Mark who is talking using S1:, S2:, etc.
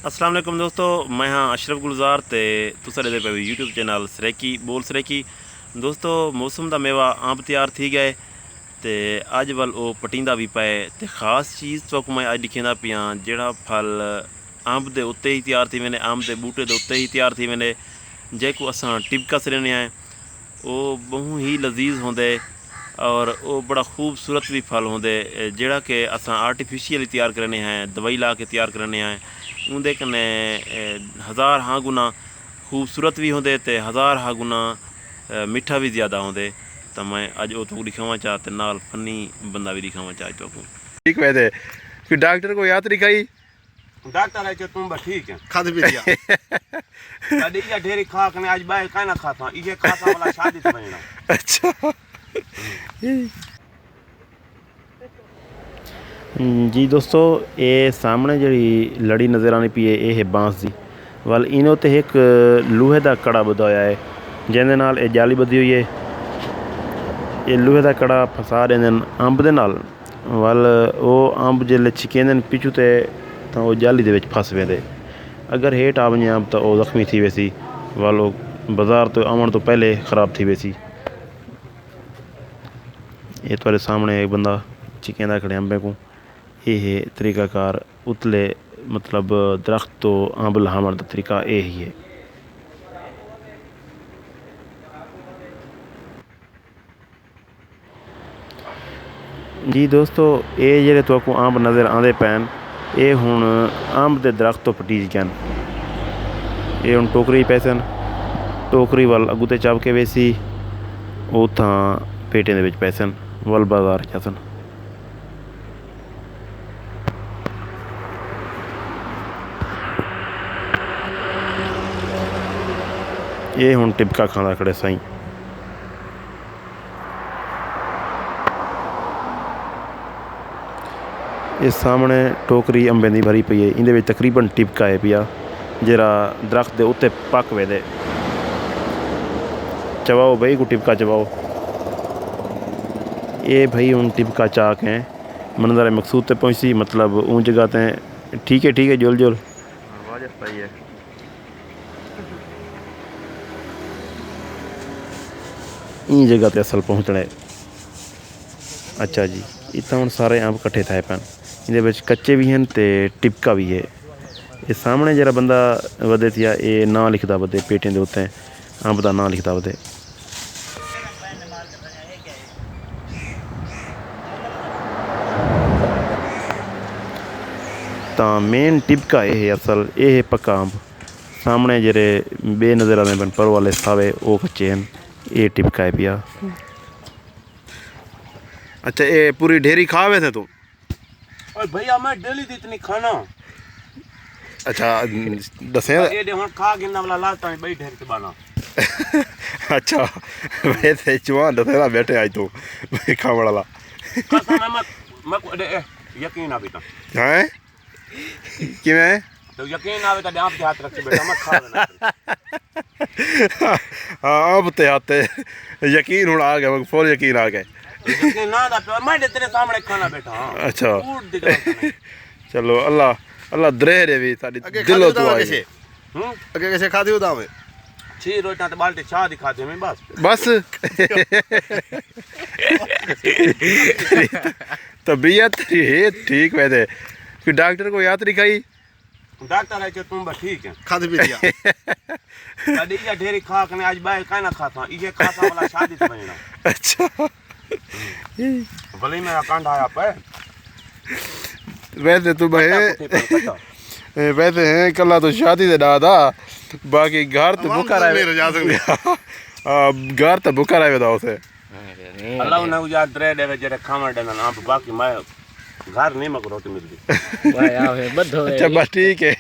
S1: अस्सलाम वालेकुम दोस्तों, मैं हाँ अशरफ गुलजार ते तुसा दे पे यूट्यूब चैनल सरेकी बोल सरेकी। दोस्तों मौसम का मेवा आंब तैयार थी गए ते अज वल वो पटींदा भी पे ते खास चीज़ तो मैं अज दिखेंदा पिया जेड़ा फल आंब दे उत्ते ही तैयार थी मैंने आंब दे बूटे दे उत्ते ही तैयार थी मैंने जेको असां टिबकस रहने हैं वो बहु ही लजीज होंदे और वो बड़ा खूबसूरत भी फल होंदे जेड़ा कि असां आर्टिफिशियल तैयार करने हैं दवाई ला के तैयार करने हैं उनके कन्ने हज़ार हाँ गुना खूबसूरत भी होंदे ते हज़ार हाँ गुना मिठा भी ज़्यादा होंदे। तो मैं अज वो तुक दिखावा चाह ते नाल फनी बंदा भी दिखावा चाह तो
S2: ठीक वैसे कि डॉक्टर को याद दिखाई
S3: डॉक्टर है कि तुम बस ठीक है
S2: खाद भी दिया
S3: कदी ये ढेरी खा के आज बाहर का ना खाता ये खाता वाला शादी से बनना।
S2: अच्छा
S1: जी दोस्तों, ये सामने जी लड़ी नज़र आनी पी है ये है बांस की वाल इन्हों ते एक लोहे का कड़ा बधाया है जिंदे नाल ये जाली बधी हुई है। ये लोहे का कड़ा फसा देंगे अंब दे नाल वाल वो अंब जिसले छिकेंदे पिछू तो वो जाली दे विच फस वेंदे। अगर हेठ आ वञे अंब तो वो जख्मी थी वैसी वाल वो बाज़ार तो आवन तो पहले ख़राब थी वैसी। ये तुम्हारे सामने एक बंदा छिकेंदा खड़े अंबे को ये तरीक़ाकार उतले मतलब दरख्त तो अंब लहावन का तरीका ये ही है। जी दोस्तों, ये जेडे तुहानू अंब नज़र आते पैन ये हुण अंब के दरख्त तो पटी गए ये हुण टोकरी पै सन टोकरी वाल अगू ते चब के वेसी उतां पेटियां दे विच पै सन वल बाज़ार च सन। ये हुण टिबका खांदा खड़े साईं। इस सामने टोकरी अंबे की भरी पई है इहदे तकरीबन टिबका है पिया जरा दरख्त के उत्ते पक वेदे। चबाओ बई को टिबका चबाओ। ये भाई हुण टिबका चाक हैं मंजर मकसूद ते पहुँची मतलब उन जगह ते ठीक है जुल जुल सही है। इन जगह ते असल पहुँचना है। अच्छा जी, इतना हम सारे अंब कट्ठे थे पैन ये कच्चे भी हैं तो टिबका भी है। ये सामने जरा बंदा वधे थिया ये ना लिखता वधे पेटियां के उत्ते अंब का ना लिखता वधे। तो मेन टिबका ये है असल ये है पक्का अंब सामने जेरे बे नज़र आते पर वाले सावे वो कच्चे हैं ये टिबका है पिया।
S2: अच्छा ये पूरी ढेरी खावे थे तू
S3: ओए भैया मैं डेली दी इतनी खाना
S2: अच्छा दसे
S3: ये दे हुन खा गिनना वाला लाता है बई ढेर के बाना।
S2: अच्छा वैसे चुआ दसे बैठे आज तो खावड़ वाला
S3: कसम मैं को दे यकीन आ बेटा
S2: हैं किवें
S3: तो यकीन आवे तो आप हाथ रख बेटा मैं खा लेना।
S2: हाँ अब ते आते यकीन हुण आ गया फुल यकीन आ गया
S3: यकीन ना दा मैं तेरे सामने खाना बेटा।
S2: अच्छा
S3: कूट दिखा
S2: चलो अल्लाह अल्लाह दरे भी साडी दिलो तो आई
S3: अगे कैसे खादी होता हमें छी रोटा तो बाल्टी चाह दिखाते मैं बस
S2: तबीयत ठीक वैसे कि डॉक्टर को याद दिखाई
S3: डॉक्टर है कि तुम बस ठीक है
S2: खाद भी दिया
S3: कदी ये ढेरी खा के आज बाहर का ना खाता ये खाता वाला शादी से बनना।
S2: अच्छा
S3: भले मैं कांड आया पे
S2: वैसे तो वैसे हैं कला तो शादी से दादा बाकी घर तो बुका रहे घर तो बुका रहे दाओ से
S3: अल्लाह ने याद रहे दे जरे खावा देना ना बाकी मैं घर नहीं मगर रोटी मिलती।
S2: अच्छा बस ठीक है।